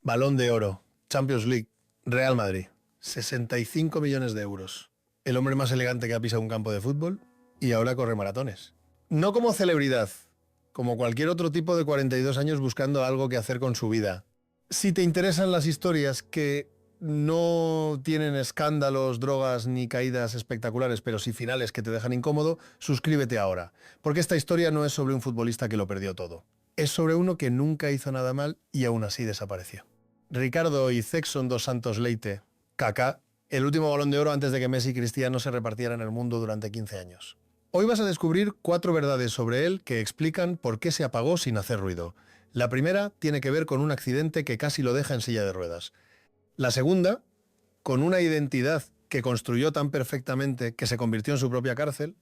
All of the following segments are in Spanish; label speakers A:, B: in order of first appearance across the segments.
A: Balón de Oro, Champions League, Real Madrid, 65 millones de euros. El hombre más elegante que ha pisado un campo de fútbol y ahora corre maratones. No como celebridad, como cualquier otro tipo de 42 años buscando algo que hacer con su vida. Si te interesan las historias que no tienen escándalos, drogas ni caídas espectaculares, pero sí finales que te dejan incómodo, suscríbete ahora. Porque esta historia no es sobre un futbolista que lo perdió todo. Es sobre uno que nunca hizo nada mal y aún así desapareció. Ricardo Izexon dos Santos Leite, Kaká, el último Balón de Oro antes de que Messi y Cristiano se repartieran el mundo durante 15 años. Hoy vas a descubrir 4 verdades sobre él que explican por qué se apagó sin hacer ruido. La primera tiene que ver con un accidente que casi lo deja en silla de ruedas. La segunda, con una identidad que construyó tan perfectamente que se convirtió en su propia cárcel.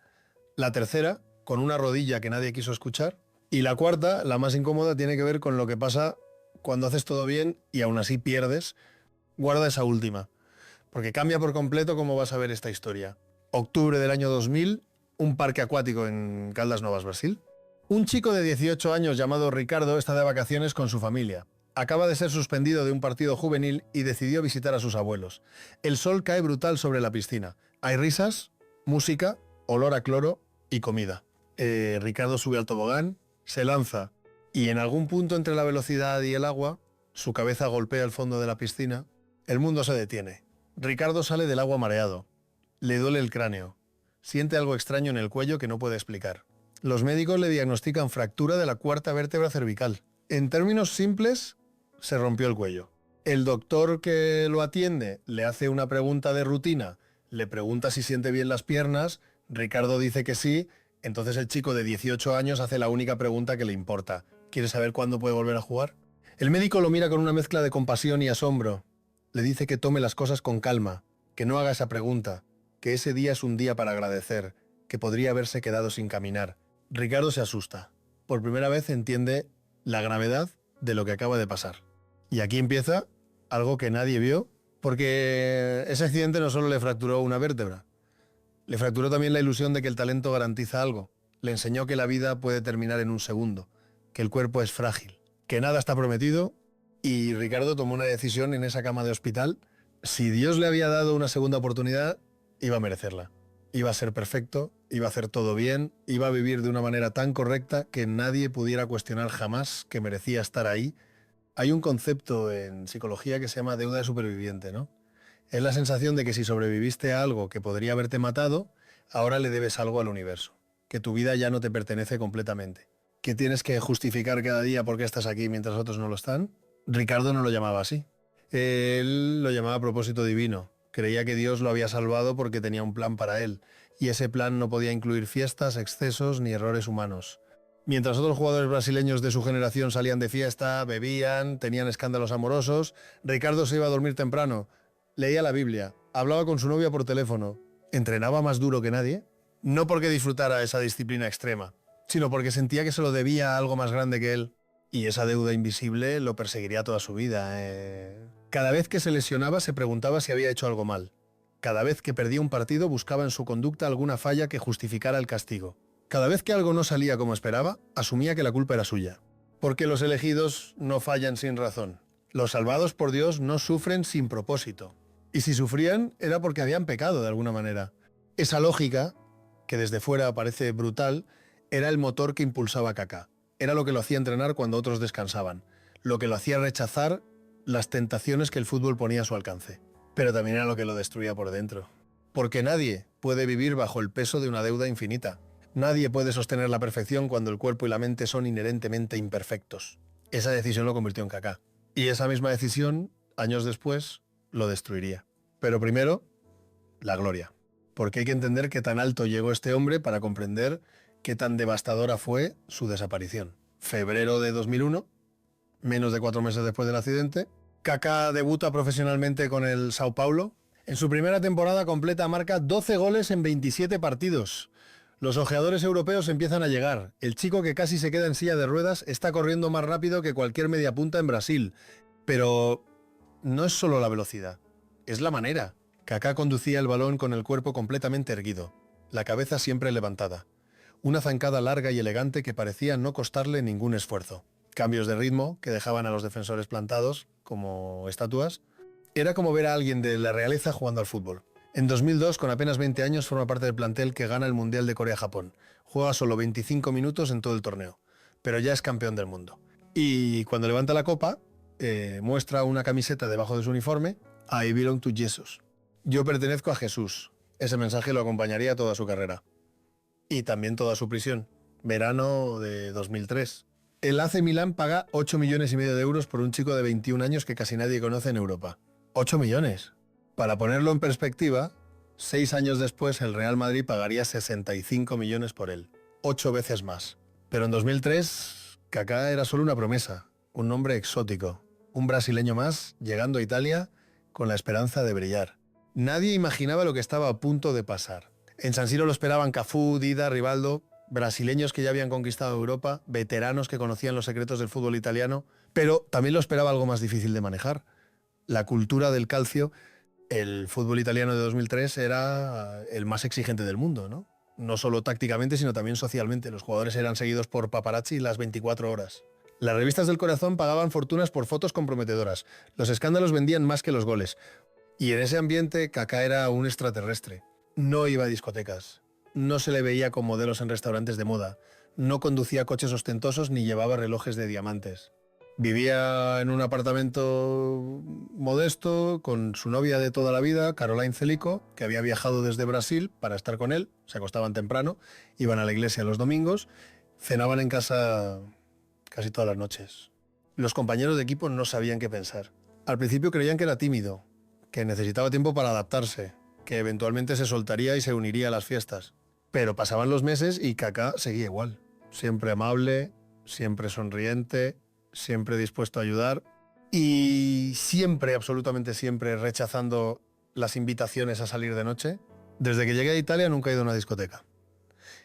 A: La tercera, con una rodilla que nadie quiso escuchar. Y la cuarta, la más incómoda, tiene que ver con lo que pasa cuando haces todo bien y aún así pierdes. Guarda esa última, porque cambia por completo cómo vas a ver esta historia. Octubre del año 2000, un parque acuático en Caldas Novas, Brasil. Un chico de 18 años llamado Ricardo está de vacaciones con su familia. Acaba de ser suspendido de un partido juvenil y decidió visitar a sus abuelos. El sol cae brutal sobre la piscina. Hay risas, música, olor a cloro y comida. Ricardo sube al tobogán, se lanza y en algún punto entre la velocidad y el agua, su cabeza golpea el fondo de la piscina. El mundo se detiene. Ricardo sale del agua mareado. Le duele el cráneo. Siente algo extraño en el cuello que no puede explicar. Los médicos le diagnostican fractura de la cuarta vértebra cervical. En términos simples, se rompió el cuello. El doctor que lo atiende le hace una pregunta de rutina, le pregunta si siente bien las piernas, Ricardo dice que sí, entonces el chico de 18 años hace la única pregunta que le importa. ¿Quiere saber cuándo puede volver a jugar? El médico lo mira con una mezcla de compasión y asombro. Le dice que tome las cosas con calma, que no haga esa pregunta, que ese día es un día para agradecer, que podría haberse quedado sin caminar. Ricardo se asusta. Por primera vez entiende la gravedad de lo que acaba de pasar. Y aquí empieza algo que nadie vio, porque ese accidente no solo le fracturó una vértebra, le fracturó también la ilusión de que el talento garantiza algo. Le enseñó que la vida puede terminar en un segundo, que el cuerpo es frágil, que nada está prometido, y Ricardo tomó una decisión en esa cama de hospital. Si Dios le había dado una segunda oportunidad, iba a merecerla. Iba a ser perfecto, iba a hacer todo bien, iba a vivir de una manera tan correcta que nadie pudiera cuestionar jamás que merecía estar ahí. Hay un concepto en psicología que se llama deuda de superviviente, ¿no? Es la sensación de que si sobreviviste a algo que podría haberte matado, ahora le debes algo al universo, que tu vida ya no te pertenece completamente, que tienes que justificar cada día por qué estás aquí mientras otros no lo están. Ricardo no lo llamaba así. Él lo llamaba propósito divino. Creía que Dios lo había salvado porque tenía un plan para él, y ese plan no podía incluir fiestas, excesos ni errores humanos. Mientras otros jugadores brasileños de su generación salían de fiesta, bebían, tenían escándalos amorosos, Ricardo se iba a dormir temprano, leía la Biblia, hablaba con su novia por teléfono, entrenaba más duro que nadie, no porque disfrutara esa disciplina extrema, sino porque sentía que se lo debía a algo más grande que él, y esa deuda invisible lo perseguiría toda su vida. Cada vez que se lesionaba se preguntaba si había hecho algo mal. Cada vez que perdía un partido buscaba en su conducta alguna falla que justificara el castigo. Cada vez que algo no salía como esperaba, asumía que la culpa era suya. Porque los elegidos no fallan sin razón. Los salvados por Dios no sufren sin propósito. Y si sufrían era porque habían pecado de alguna manera. Esa lógica, que desde fuera parece brutal, era el motor que impulsaba a Kaká. Era lo que lo hacía entrenar cuando otros descansaban. Lo que lo hacía rechazar las tentaciones que el fútbol ponía a su alcance. Pero también era lo que lo destruía por dentro. Porque nadie puede vivir bajo el peso de una deuda infinita. Nadie puede sostener la perfección cuando el cuerpo y la mente son inherentemente imperfectos. Esa decisión lo convirtió en Kaká. Y esa misma decisión, años después, lo destruiría. Pero primero, la gloria. Porque hay que entender qué tan alto llegó este hombre para comprender qué tan devastadora fue su desaparición. Febrero de 2001, menos de 4 meses después del accidente, Kaká debuta profesionalmente con el Sao Paulo. En su primera temporada completa marca 12 goles en 27 partidos. Los ojeadores europeos empiezan a llegar. El chico que casi se queda en silla de ruedas está corriendo más rápido que cualquier mediapunta en Brasil. Pero no es solo la velocidad, es la manera. Kaká conducía el balón con el cuerpo completamente erguido, la cabeza siempre levantada. Una zancada larga y elegante que parecía no costarle ningún esfuerzo. cambios de ritmo que dejaban a los defensores plantados como estatuas. Era como ver a alguien de la realeza jugando al fútbol. En 2002, con apenas 20 años, forma parte del plantel que gana el Mundial de Corea-Japón. Juega solo 25 minutos en todo el torneo, pero ya es campeón del mundo. Y cuando levanta la copa, muestra una camiseta debajo de su uniforme, I belong to Jesus. Yo pertenezco a Jesús. Ese mensaje lo acompañaría toda su carrera. Y también toda su prisión. Verano de 2003. El AC Milán paga 8,5 millones de euros por un chico de 21 años que casi nadie conoce en Europa. 8 millones. Para ponerlo en perspectiva, 6 años después el Real Madrid pagaría 65 millones por él. 8 veces más. Pero en 2003, Kaká era solo una promesa, un nombre exótico. Un brasileño más llegando a Italia con la esperanza de brillar. Nadie imaginaba lo que estaba a punto de pasar. En San Siro lo esperaban Cafú, Dida, Rivaldo, brasileños que ya habían conquistado Europa, veteranos que conocían los secretos del fútbol italiano, pero también lo esperaba algo más difícil de manejar. La cultura del calcio. El fútbol italiano de 2003 era el más exigente del mundo, ¿no? No solo tácticamente, sino también socialmente. Los jugadores eran seguidos por paparazzi las 24 horas. Las revistas del corazón pagaban fortunas por fotos comprometedoras. Los escándalos vendían más que los goles. Y en ese ambiente, Kaká era un extraterrestre. No iba a discotecas. No se le veía con modelos en restaurantes de moda. No conducía coches ostentosos ni llevaba relojes de diamantes. Vivía en un apartamento modesto con su novia de toda la vida, Caroline Celico, que había viajado desde Brasil para estar con él. Se acostaban temprano, iban a la iglesia los domingos, cenaban en casa casi todas las noches. Los compañeros de equipo no sabían qué pensar. Al principio creían que era tímido, que necesitaba tiempo para adaptarse, que eventualmente se soltaría y se uniría a las fiestas. Pero pasaban los meses y Kaká seguía igual. Siempre amable, siempre sonriente, siempre dispuesto a ayudar y siempre, absolutamente siempre, rechazando las invitaciones a salir de noche. Desde que llegué a Italia nunca he ido a una discoteca.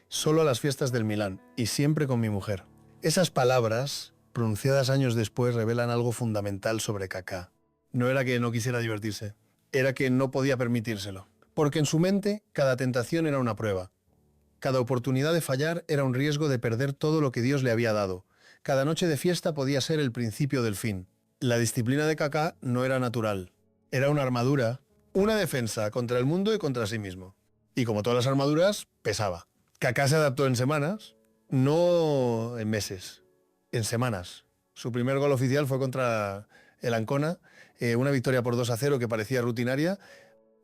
A: Solo a las fiestas del Milán y siempre con mi mujer. Esas palabras, pronunciadas años después, revelan algo fundamental sobre Kaká. No era que no quisiera divertirse, era que no podía permitírselo. Porque en su mente cada tentación era una prueba. Cada oportunidad de fallar era un riesgo de perder todo lo que Dios le había dado. Cada noche de fiesta podía ser el principio del fin. La disciplina de Kaká no era natural. Era una armadura, una defensa contra el mundo y contra sí mismo. Y como todas las armaduras, pesaba. Kaká se adaptó en semanas, no en meses, en semanas. Su primer gol oficial fue contra el Ancona, una victoria por 2-0 que parecía rutinaria,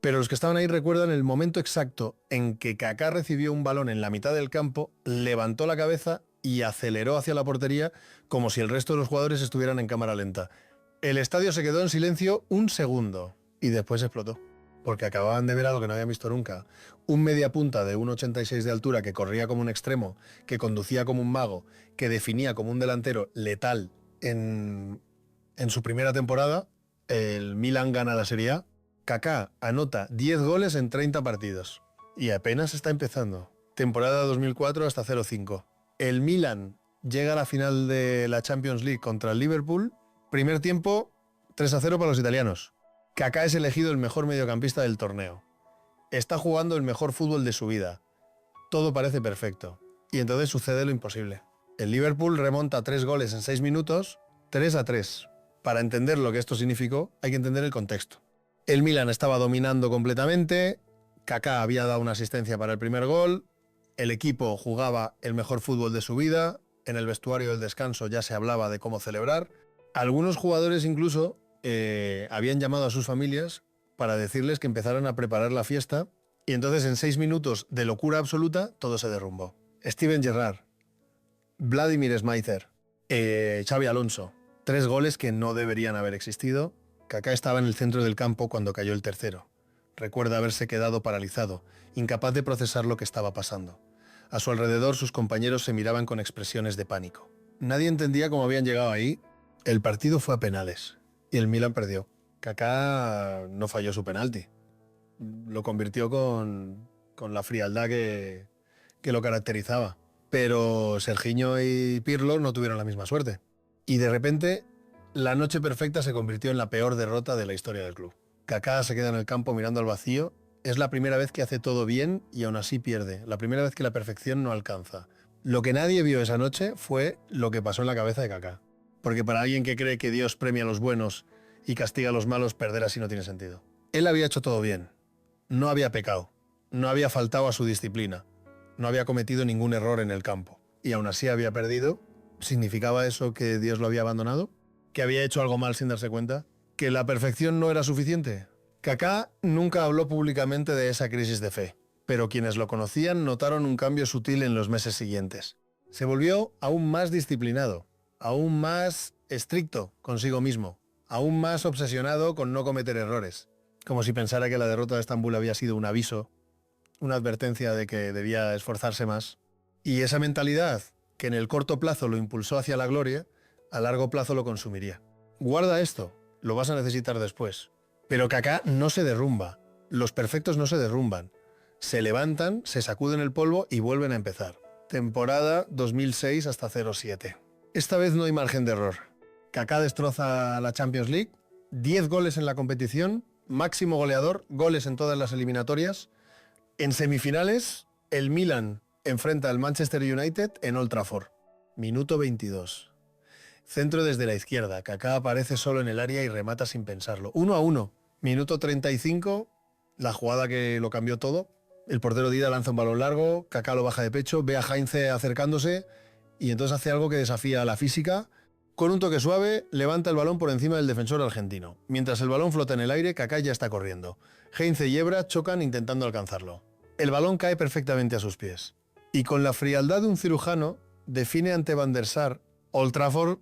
A: pero los que estaban ahí recuerdan el momento exacto en que Kaká recibió un balón en la mitad del campo, levantó la cabeza y aceleró hacia la portería como si el resto de los jugadores estuvieran en cámara lenta. El estadio se quedó en silencio un segundo y después explotó, porque acababan de ver algo que no habían visto nunca. Un mediapunta de 1,86 de altura que corría como un extremo, que conducía como un mago, que definía como un delantero letal en su primera temporada. El Milan gana la Serie A. Kaká anota 10 goles en 30 partidos. Y apenas está empezando. Temporada 2004 hasta 0-5. El Milan llega a la final de la Champions League contra el Liverpool. Primer tiempo, 3-0 para los italianos. Kaká es elegido el mejor mediocampista del torneo. Está jugando el mejor fútbol de su vida. Todo parece perfecto. Y entonces sucede lo imposible. El Liverpool remonta 3 goles en 6 minutos, 3-3. Para entender lo que esto significó, hay que entender el contexto. El Milan estaba dominando completamente, Kaká había dado una asistencia para el primer gol, el equipo jugaba el mejor fútbol de su vida, en el vestuario del descanso ya se hablaba de cómo celebrar. Algunos jugadores incluso habían llamado a sus familias para decirles que empezaran a preparar la fiesta y entonces en 6 minutos de locura absoluta todo se derrumbó. Steven Gerrard, Vladimir Smaitser, Xabi Alonso, 3 goles que no deberían haber existido. Kaká estaba en el centro del campo cuando cayó el tercero. Recuerda haberse quedado paralizado, incapaz de procesar lo que estaba pasando. A su alrededor sus compañeros se miraban con expresiones de pánico. Nadie entendía cómo habían llegado ahí. El partido fue a penales y el Milan perdió. Kaká no falló su penalti. Lo convirtió con la frialdad que lo caracterizaba. Pero Serginho y Pirlo no tuvieron la misma suerte. Y de repente, la noche perfecta se convirtió en la peor derrota de la historia del club. Kaká se queda en el campo mirando al vacío. Es la primera vez que hace todo bien y aún así pierde. La primera vez que la perfección no alcanza. Lo que nadie vio esa noche fue lo que pasó en la cabeza de Kaká. Porque para alguien que cree que Dios premia a los buenos y castiga a los malos, perder así no tiene sentido. Él había hecho todo bien. No había pecado. No había faltado a su disciplina. No había cometido ningún error en el campo. Y aún así había perdido. ¿Significaba eso que Dios lo había abandonado? ¿Que había hecho algo mal sin darse cuenta? ¿Que la perfección no era suficiente? Kaká nunca habló públicamente de esa crisis de fe, pero quienes lo conocían notaron un cambio sutil en los meses siguientes. Se volvió aún más disciplinado, aún más estricto consigo mismo, aún más obsesionado con no cometer errores, como si pensara que la derrota de Estambul había sido un aviso, una advertencia de que debía esforzarse más. Y esa mentalidad, que en el corto plazo lo impulsó hacia la gloria, a largo plazo lo consumiría. Guarda esto, lo vas a necesitar después. Pero Kaká no se derrumba. Los perfectos no se derrumban. Se levantan, se sacuden el polvo y vuelven a empezar. Temporada 2006 hasta 07. Esta vez no hay margen de error. Kaká destroza la Champions League, 10 goles en la competición, máximo goleador, goles en todas las eliminatorias. En semifinales, el Milan enfrenta al Manchester United en Old Trafford. Minuto 22. Centro desde la izquierda. Kaká aparece solo en el área y remata sin pensarlo. 1-1. Minuto 35. La jugada que lo cambió todo. El portero Dida lanza un balón largo. Kaká lo baja de pecho. Ve a Heinze acercándose. Y entonces hace algo que desafía a la física. Con un toque suave, levanta el balón por encima del defensor argentino. Mientras el balón flota en el aire, Kaká ya está corriendo. Heinze y Ebra chocan intentando alcanzarlo. El balón cae perfectamente a sus pies. Y con la frialdad de un cirujano, define ante Van der Sar, Old Trafford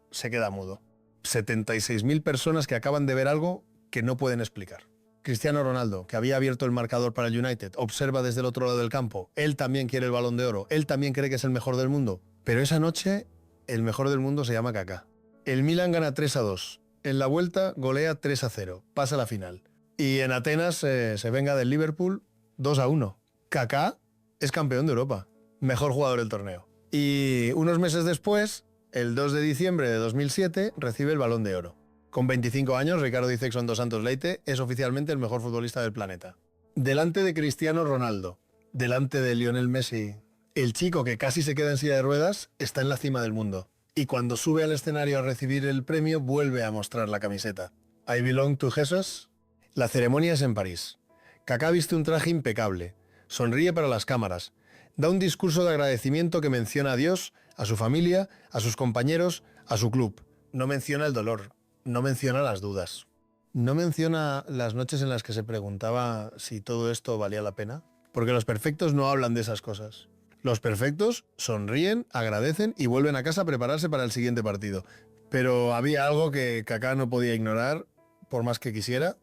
A: se queda mudo. 76.000 personas que acaban de ver algo que no pueden explicar. Cristiano Ronaldo, que había abierto el marcador para el United, observa desde el otro lado del campo. Él también quiere el Balón de Oro. Él también cree que es el mejor del mundo. Pero esa noche, el mejor del mundo se llama Kaká. El Milan gana 3-2. En la vuelta golea 3-0. Pasa a la final. Y en Atenas se venga del Liverpool 2-1. Kaká es campeón de Europa. Mejor jugador del torneo. Y unos meses después, el 2 de diciembre de 2007, recibe el Balón de Oro. Con 25 años, Ricardo Dixon dos Santos Leite es oficialmente el mejor futbolista del planeta. Delante de Cristiano Ronaldo, delante de Lionel Messi, el chico que casi se queda en silla de ruedas está en la cima del mundo. Y cuando sube al escenario a recibir el premio, vuelve a mostrar la camiseta. I belong to Jesus. La ceremonia es en París. Kaká viste un traje impecable. Sonríe para las cámaras. Da un discurso de agradecimiento que menciona a Dios, a su familia, a sus compañeros, a su club. No menciona el dolor, no menciona las dudas. No menciona las noches en las que se preguntaba si todo esto valía la pena. Porque los perfectos no hablan de esas cosas. Los perfectos sonríen, agradecen y vuelven a casa a prepararse para el siguiente partido. Pero había algo que Kaká no podía ignorar, por más que quisiera.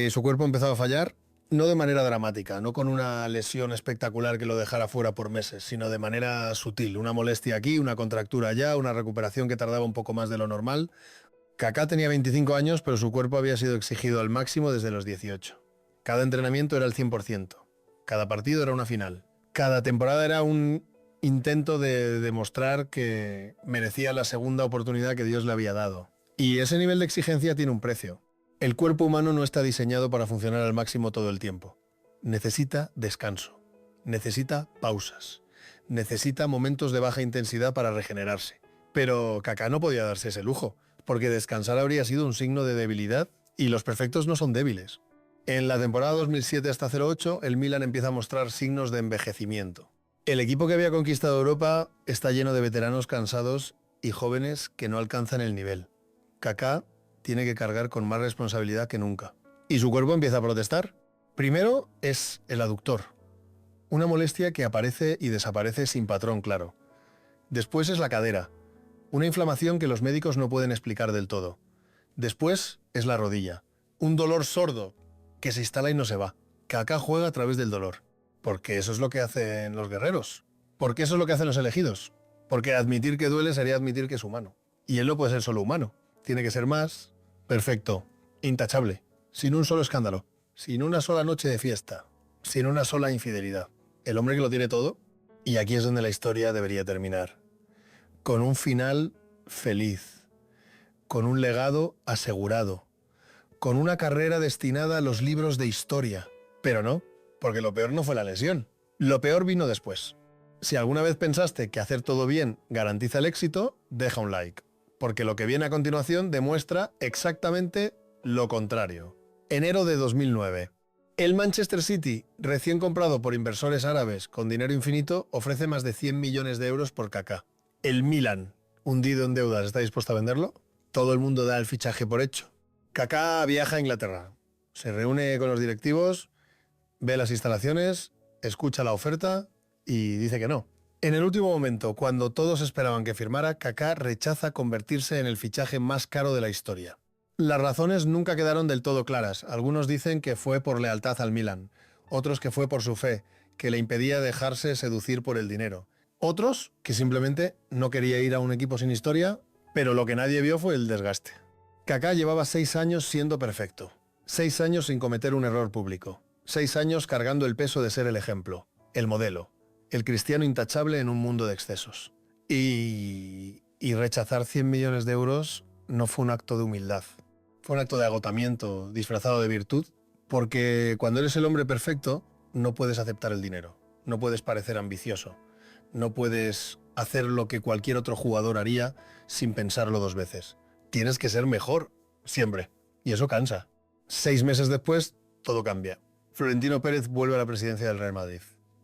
A: Su cuerpo empezaba a fallar. No de manera dramática, no con una lesión espectacular que lo dejara fuera por meses, sino de manera sutil. Una molestia aquí, una contractura allá, una recuperación que tardaba un poco más de lo normal. Kaká tenía 25 años, pero su cuerpo había sido exigido al máximo desde los 18. Cada entrenamiento era el 100%. Cada partido era una final. Cada temporada era un intento de demostrar que merecía la segunda oportunidad que Dios le había dado. Y ese nivel de exigencia tiene un precio. El cuerpo humano no está diseñado para funcionar al máximo todo el tiempo. Necesita descanso, necesita pausas, necesita momentos de baja intensidad para regenerarse. Pero Kaká no podía darse ese lujo, porque descansar habría sido un signo de debilidad y los perfectos no son débiles. En la temporada 2007 hasta 08, el Milan empieza a mostrar signos de envejecimiento. El equipo que había conquistado Europa está lleno de veteranos cansados y jóvenes que no alcanzan el nivel. Kaká tiene que cargar con más responsabilidad que nunca. Y su cuerpo empieza a protestar. Primero es el aductor, una molestia que aparece y desaparece sin patrón claro. Después es la cadera, una inflamación que los médicos no pueden explicar del todo. Después es la rodilla, un dolor sordo que se instala y no se va. Kaká juega a través del dolor, porque eso es lo que hacen los guerreros, porque eso es lo que hacen los elegidos, porque admitir que duele sería admitir que es humano. Y él no puede ser solo humano, tiene que ser más. Perfecto, intachable, sin un solo escándalo, sin una sola noche de fiesta, sin una sola infidelidad. El hombre que lo tiene todo, y aquí es donde la historia debería terminar. Con un final feliz, con un legado asegurado, con una carrera destinada a los libros de historia. Pero no, porque lo peor no fue la lesión. Lo peor vino después. Si alguna vez pensaste que hacer todo bien garantiza el éxito, deja un like. porque lo que viene a continuación demuestra exactamente lo contrario. Enero de 2009. El Manchester City, recién comprado por inversores árabes con dinero infinito, ofrece más de 100 millones de euros por Kaká. El Milan, hundido en deudas, ¿está dispuesto a venderlo? Todo el mundo da el fichaje por hecho. Kaká viaja a Inglaterra, se reúne con los directivos, ve las instalaciones, escucha la oferta y dice que no. En el último momento, cuando todos esperaban que firmara, Kaká rechaza convertirse en el fichaje más caro de la historia. Las razones nunca quedaron del todo claras. Algunos dicen que fue por lealtad al Milan, otros que fue por su fe, que le impedía dejarse seducir por el dinero. Otros que simplemente no quería ir a un equipo sin historia, pero lo que nadie vio fue el desgaste. Kaká llevaba 6 años siendo perfecto, 6 años sin cometer un error público, 6 años cargando el peso de ser el ejemplo, el modelo, el cristiano intachable en un mundo de excesos. Y rechazar 100 millones de euros no fue un acto de humildad, fue un acto de agotamiento disfrazado de virtud, porque cuando eres el hombre perfecto no puedes aceptar el dinero, no puedes parecer ambicioso, no puedes hacer lo que cualquier otro jugador haría sin pensarlo 2 veces. Tienes que ser mejor, siempre. Y eso cansa. 6 meses después, todo cambia. Florentino Pérez vuelve a la presidencia del Real Madrid.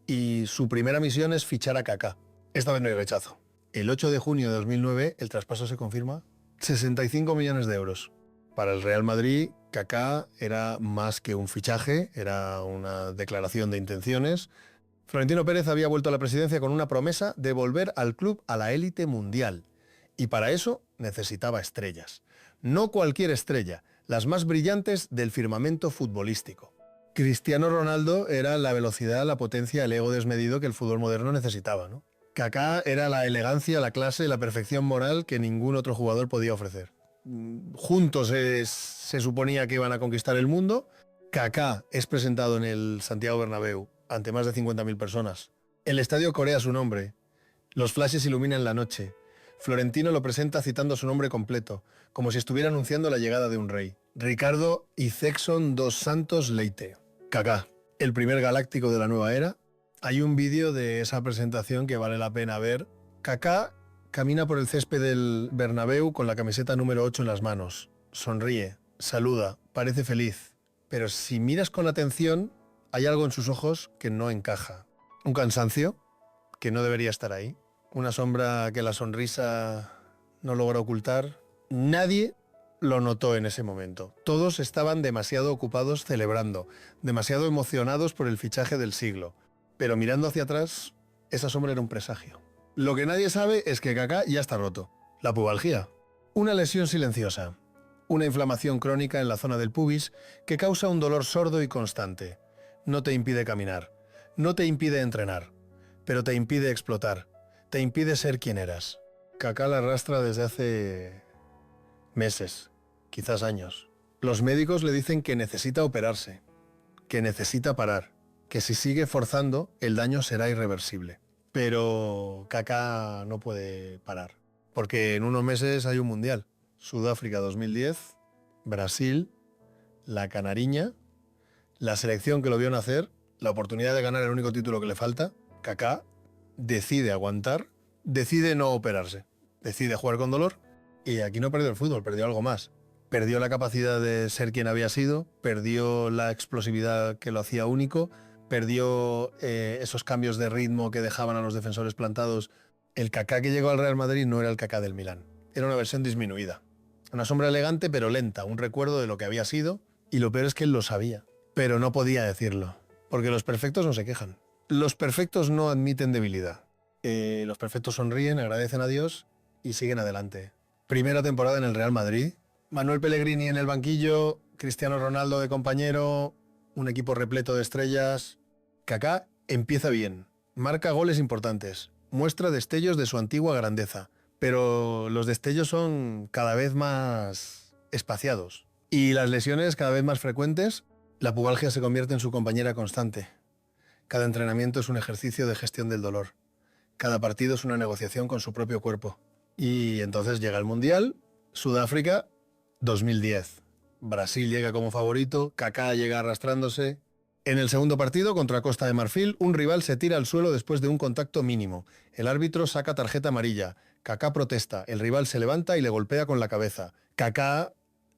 A: Y su primera misión es fichar a Kaká. Esta vez no hay rechazo. El 8 de junio de 2009, el traspaso se confirma. 65 millones de euros. Para el Real Madrid, Kaká era más que un fichaje, era una declaración de intenciones. Florentino Pérez había vuelto a la presidencia con una promesa de volver al club a la élite mundial. Y para eso necesitaba estrellas. No cualquier estrella, las más brillantes del firmamento futbolístico. Cristiano Ronaldo era la velocidad, la potencia, el ego desmedido que el fútbol moderno necesitaba, ¿no? Kaká era la elegancia, la clase, la perfección moral que ningún otro jugador podía ofrecer. Juntos se suponía que iban a conquistar el mundo. Kaká es presentado en el Santiago Bernabéu ante más de 50.000 personas. El estadio corea su nombre. Los flashes iluminan la noche. Florentino lo presenta citando su nombre completo, como si estuviera anunciando la llegada de un rey. Ricardo Izexon dos Santos Leite. Kaká, el primer galáctico de la nueva era. Hay un vídeo de esa presentación que vale la pena ver. Kaká camina por el césped del Bernabéu con la camiseta número 8 en las manos. Sonríe, saluda, parece feliz. Pero si miras con atención, hay algo en sus ojos que no encaja. Un cansancio que no debería estar ahí. Una sombra que la sonrisa no logra ocultar. Nadie lo notó en ese momento. Todos estaban demasiado ocupados celebrando, demasiado emocionados por el fichaje del siglo. Pero mirando hacia atrás, esa sombra era un presagio. Lo que nadie sabe es que Kaká ya está roto. La pubalgia. Una lesión silenciosa. Una inflamación crónica en la zona del pubis que causa un dolor sordo y constante. No te impide caminar. No te impide entrenar. Pero te impide explotar. Te impide ser quien eras. Kaká la arrastra desde hace meses, quizás años. Los médicos le dicen que necesita operarse, que necesita parar, que si sigue forzando el daño será irreversible. Pero Kaká no puede parar, porque en unos meses hay un mundial. Sudáfrica 2010, Brasil, la Canariña, la selección que lo vio nacer, la oportunidad de ganar el único título que le falta. Kaká decide aguantar, decide no operarse, decide jugar con dolor y aquí no perdió el fútbol, perdió algo más. Perdió la capacidad de ser quien había sido, perdió la explosividad que lo hacía único, perdió esos cambios de ritmo que dejaban a los defensores plantados. El Kaká que llegó al Real Madrid no era el Kaká del Milán, era una versión disminuida. Una sombra elegante pero lenta, un recuerdo de lo que había sido y lo peor es que él lo sabía, pero no podía decirlo, porque los perfectos no se quejan. Los perfectos no admiten debilidad. Los perfectos sonríen, agradecen a Dios y siguen adelante. Primera temporada en el Real Madrid. Manuel Pellegrini en el banquillo, Cristiano Ronaldo de compañero, un equipo repleto de estrellas. Kaká empieza bien, marca goles importantes, muestra destellos de su antigua grandeza, pero los destellos son cada vez más espaciados. Y las lesiones cada vez más frecuentes, la pubalgia se convierte en su compañera constante. Cada entrenamiento es un ejercicio de gestión del dolor. Cada partido es una negociación con su propio cuerpo. Y entonces llega el Mundial, Sudáfrica, 2010. Brasil llega como favorito, Kaká llega arrastrándose. En el segundo partido, contra Costa de Marfil, un rival se tira al suelo después de un contacto mínimo. El árbitro saca tarjeta amarilla. Kaká protesta, el rival se levanta y le golpea con la cabeza. Kaká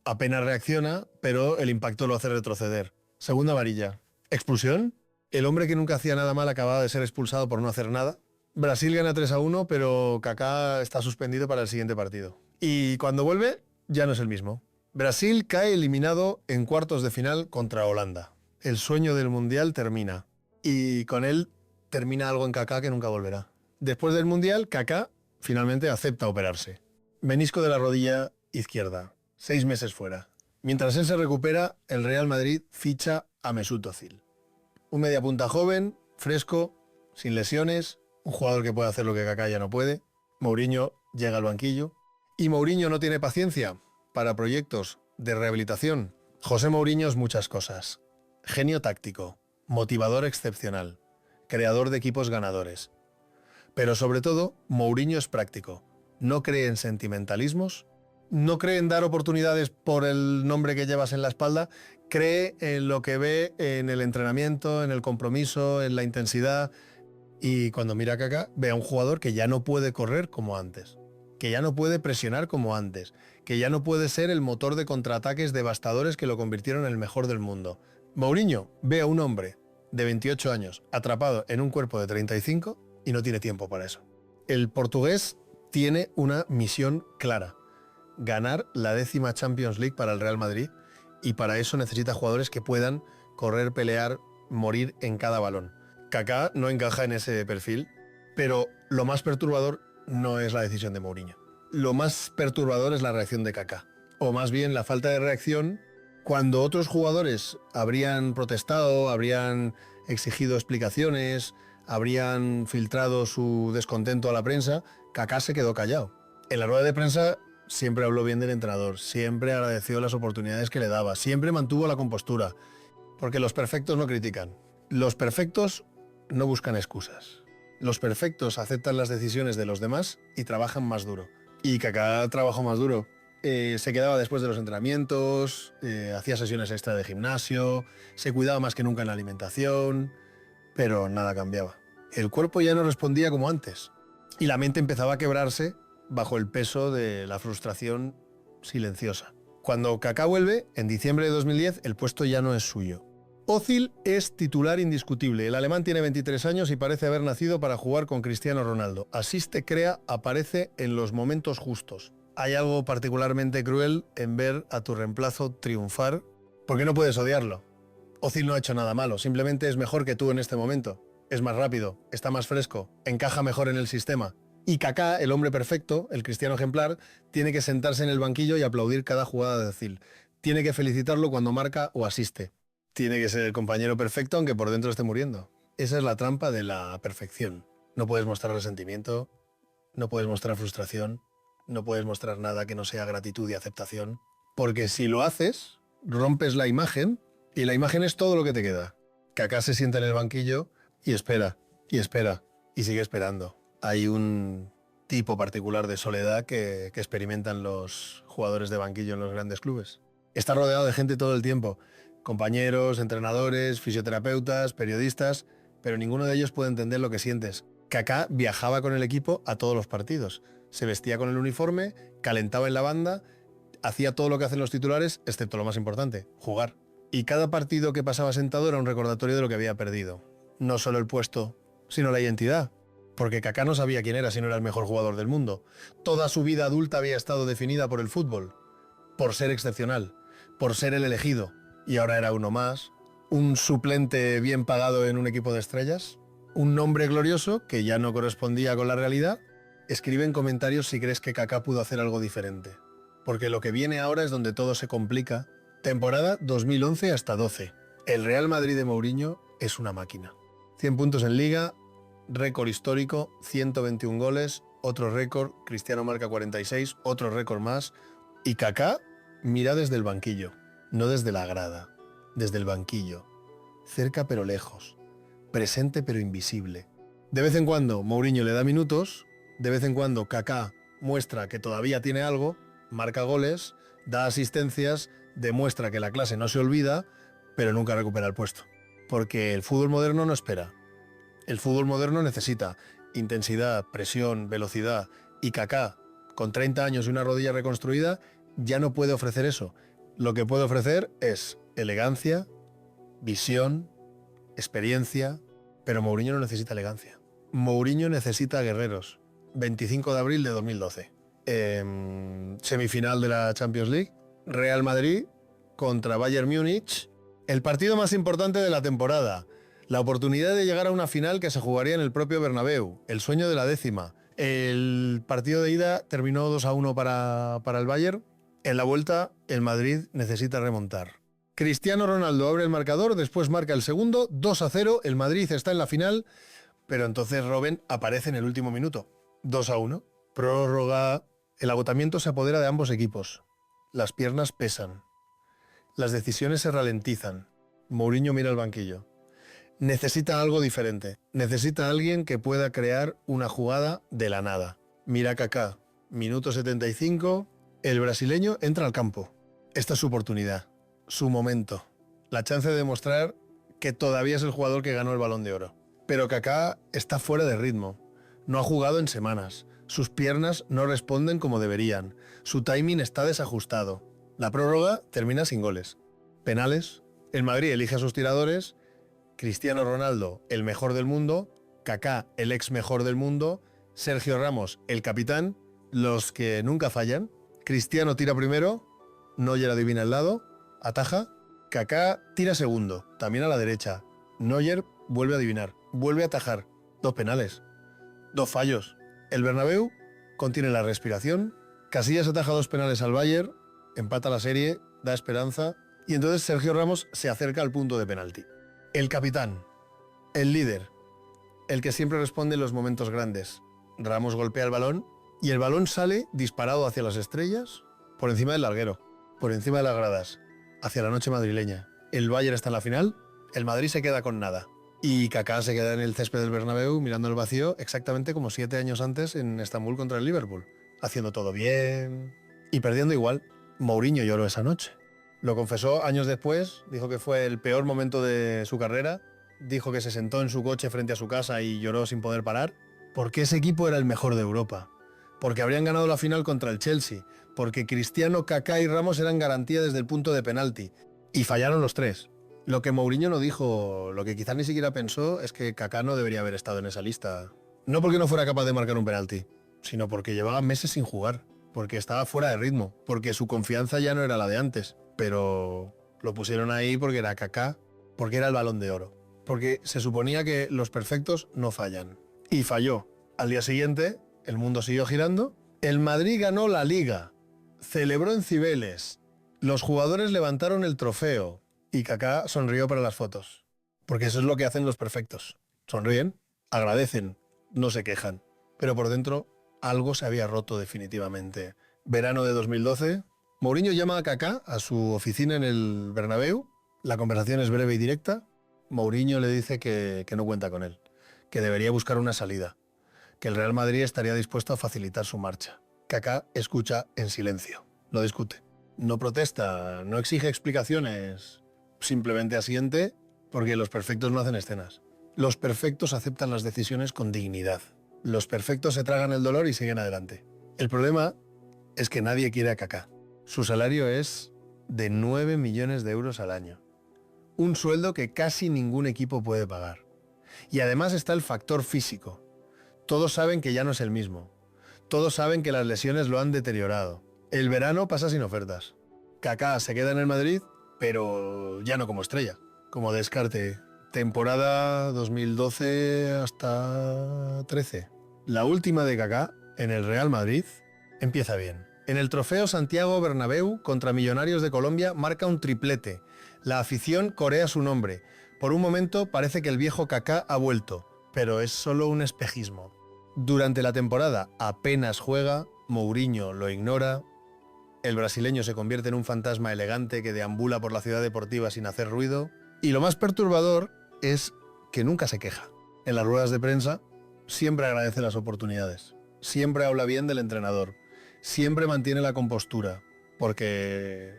A: apenas reacciona, pero el impacto lo hace retroceder. Segunda amarilla. ¿Expulsión? El hombre que nunca hacía nada mal acababa de ser expulsado por no hacer nada. Brasil gana 3-1, pero Kaká está suspendido para el siguiente partido. Y cuando vuelve, ya no es el mismo. Brasil cae eliminado en cuartos de final contra Holanda. El sueño del Mundial termina. Y con él termina algo en Kaká que nunca volverá. Después del Mundial, Kaká finalmente acepta operarse. Menisco de la rodilla izquierda. 6 meses fuera. Mientras él se recupera, el Real Madrid ficha a Mesut Özil. Un mediapunta joven, fresco, sin lesiones, un jugador que puede hacer lo que Kaká ya no puede. Mourinho llega al banquillo. Y Mourinho no tiene paciencia para proyectos de rehabilitación. José Mourinho es muchas cosas. Genio táctico, motivador excepcional, creador de equipos ganadores. Pero sobre todo, Mourinho es práctico. No cree en sentimentalismos, no cree en dar oportunidades por el nombre que llevas en la espalda, cree en lo que ve en el entrenamiento, en el compromiso, en la intensidad. Y cuando mira a Kaká, ve a un jugador que ya no puede correr como antes, que ya no puede presionar como antes, que ya no puede ser el motor de contraataques devastadores que lo convirtieron en el mejor del mundo. Mourinho ve a un hombre de 28 años atrapado en un cuerpo de 35 y no tiene tiempo para eso. El portugués tiene una misión clara: ganar la 10ª Champions League para el Real Madrid, y para eso necesita jugadores que puedan correr, pelear, morir en cada balón. Kaká no encaja en ese perfil, pero lo más perturbador no es la decisión de Mourinho. Lo más perturbador es la reacción de Kaká, o más bien la falta de reacción cuando otros jugadores habrían protestado, habrían exigido explicaciones, habrían filtrado su descontento a la prensa. Kaká se quedó callado. En la rueda de prensa siempre habló bien del entrenador, siempre agradeció las oportunidades que le daba, siempre mantuvo la compostura, porque los perfectos no critican. Los perfectos no buscan excusas. Los perfectos aceptan las decisiones de los demás y trabajan más duro. Y Kaká trabajó más duro. Se quedaba después de los entrenamientos, hacía sesiones extra de gimnasio, se cuidaba más que nunca en la alimentación, pero nada cambiaba. El cuerpo ya no respondía como antes y la mente empezaba a quebrarse bajo el peso de la frustración silenciosa. Cuando Kaká vuelve, en diciembre de 2010, el puesto ya no es suyo. Özil es titular indiscutible. El alemán tiene 23 años y parece haber nacido para jugar con Cristiano Ronaldo. Asiste, crea, aparece en los momentos justos. Hay algo particularmente cruel en ver a tu reemplazo triunfar, porque no puedes odiarlo. Özil no ha hecho nada malo, simplemente es mejor que tú en este momento. Es más rápido, está más fresco, encaja mejor en el sistema. Y Kaká, el hombre perfecto, el cristiano ejemplar, tiene que sentarse en el banquillo y aplaudir cada jugada de Özil. Tiene que felicitarlo cuando marca o asiste. Tiene que ser el compañero perfecto aunque por dentro esté muriendo. Esa es la trampa de la perfección. No puedes mostrar resentimiento, no puedes mostrar frustración, no puedes mostrar nada que no sea gratitud y aceptación, porque si lo haces, rompes la imagen, y la imagen es todo lo que te queda. Kaká se sienta en el banquillo y espera, y espera, y sigue esperando. Hay un tipo particular de soledad que experimentan los jugadores de banquillo en los grandes clubes. Está rodeado de gente todo el tiempo, compañeros, entrenadores, fisioterapeutas, periodistas, pero ninguno de ellos puede entender lo que sientes. Kaká viajaba con el equipo a todos los partidos. Se vestía con el uniforme, calentaba en la banda, hacía todo lo que hacen los titulares, excepto lo más importante, jugar. Y cada partido que pasaba sentado era un recordatorio de lo que había perdido. No solo el puesto, sino la identidad. Porque Kaká no sabía quién era si no era el mejor jugador del mundo. Toda su vida adulta había estado definida por el fútbol, por ser excepcional, por ser el elegido. Y ahora era uno más, un suplente bien pagado en un equipo de estrellas, un nombre glorioso que ya no correspondía con la realidad. Escribe en comentarios si crees que Kaká pudo hacer algo diferente, porque lo que viene ahora es donde todo se complica. Temporada 2011 hasta 12. El Real Madrid de Mourinho es una máquina. 100 puntos en Liga, récord histórico, 121 goles, otro récord, Cristiano marca 46, otro récord más, y Kaká mira desde el banquillo, no desde la grada, desde el banquillo, cerca pero lejos, presente pero invisible. De vez en cuando Mourinho le da minutos, de vez en cuando Kaká muestra que todavía tiene algo, marca goles, da asistencias, demuestra que la clase no se olvida, pero nunca recupera el puesto. Porque el fútbol moderno no espera. El fútbol moderno necesita intensidad, presión, velocidad, Y Kaká, con 30 años y una rodilla reconstruida, ya no puede ofrecer eso. Lo que puede ofrecer es elegancia, visión, experiencia, pero Mourinho no necesita elegancia. Mourinho necesita guerreros. 25 de abril de 2012. Semifinal de la Champions League. Real Madrid contra Bayern Múnich. El partido más importante de la temporada. La oportunidad de llegar a una final que se jugaría en el propio Bernabéu. El sueño de la décima. El partido de ida terminó 2-1 para el Bayern. En la vuelta, el Madrid necesita remontar. Cristiano Ronaldo abre el marcador, después marca el segundo, 2-0, el Madrid está en la final, pero entonces Robben aparece en el último minuto. 2-1, prórroga. El agotamiento se apodera de ambos equipos. Las piernas pesan. Las decisiones se ralentizan. Mourinho mira el banquillo. Necesita algo diferente. Necesita alguien que pueda crear una jugada de la nada. Mira a Kaká. Minuto 75. El brasileño entra al campo. Esta es su oportunidad. Su momento. La chance de demostrar que todavía es el jugador que ganó el Balón de Oro. Pero Kaká está fuera de ritmo. No ha jugado en semanas. Sus piernas no responden como deberían. Su timing está desajustado. La prórroga termina sin goles. Penales. El Madrid elige a sus tiradores. Cristiano Ronaldo, el mejor del mundo. Kaká, el ex mejor del mundo. Sergio Ramos, el capitán. Los que nunca fallan. Cristiano tira primero. Neuer adivina el lado. Ataja. Kaká tira segundo. También a la derecha. Neuer vuelve a adivinar. Vuelve a atajar. 2 penales. 2 fallos. El Bernabéu contiene la respiración. Casillas ataja 2 penales al Bayern. Empata la serie. Da esperanza. Y entonces Sergio Ramos se acerca al punto de penalti. El capitán. El líder. El que siempre responde en los momentos grandes. Ramos golpea el balón y el balón sale disparado hacia las estrellas, por encima del larguero, por encima de las gradas, hacia la noche madrileña. El Bayern está en la final, el Madrid se queda con nada. Y Kaká se queda en el césped del Bernabéu mirando el vacío exactamente como 7 años antes en Estambul contra el Liverpool. Haciendo todo bien y perdiendo igual. Mourinho lloró esa noche. Lo confesó años después, dijo que fue el peor momento de su carrera, dijo que se sentó en su coche frente a su casa y lloró sin poder parar, porque ese equipo era el mejor de Europa, porque habrían ganado la final contra el Chelsea, porque Cristiano, Kaká y Ramos eran garantía desde el punto de penalti, y fallaron los 3. Lo que Mourinho no dijo, lo que quizás ni siquiera pensó, es que Kaká no debería haber estado en esa lista. No porque no fuera capaz de marcar un penalti, sino porque llevaba meses sin jugar, porque estaba fuera de ritmo, porque su confianza ya no era la de antes. Pero lo pusieron ahí porque era Kaká, porque era el Balón de Oro, porque se suponía que los perfectos no fallan. Y falló. Al día siguiente, el mundo siguió girando. El Madrid ganó la Liga, celebró en Cibeles, los jugadores levantaron el trofeo y Kaká sonrió para las fotos. Porque eso es lo que hacen los perfectos. Sonríen, agradecen, no se quejan. Pero por dentro algo se había roto definitivamente. Verano de 2012... Mourinho llama a Kaká a su oficina en el Bernabéu. La conversación es breve y directa. Mourinho le dice que no cuenta con él, que debería buscar una salida, que el Real Madrid estaría dispuesto a facilitar su marcha. Kaká escucha en silencio, no discute, no protesta, no exige explicaciones, simplemente asiente porque los perfectos no hacen escenas. Los perfectos aceptan las decisiones con dignidad. Los perfectos se tragan el dolor y siguen adelante. El problema es que nadie quiere a Kaká. Su salario es de 9 millones de euros al año. Un sueldo que casi ningún equipo puede pagar. Y además está el factor físico. Todos saben que ya no es el mismo. Todos saben que las lesiones lo han deteriorado. El verano pasa sin ofertas. Kaká se queda en el Madrid, pero ya no como estrella, como descarte. Temporada 2012 hasta 13. La última de Kaká en el Real Madrid empieza bien. En el trofeo Santiago Bernabéu contra Millonarios de Colombia marca un triplete. La afición corea su nombre. Por un momento parece que el viejo Kaká ha vuelto, pero es solo un espejismo. Durante la temporada apenas juega, Mourinho lo ignora, el brasileño se convierte en un fantasma elegante que deambula por la ciudad deportiva sin hacer ruido, y lo más perturbador es que nunca se queja. En las ruedas de prensa siempre agradece las oportunidades, siempre habla bien del entrenador, siempre mantiene la compostura, porque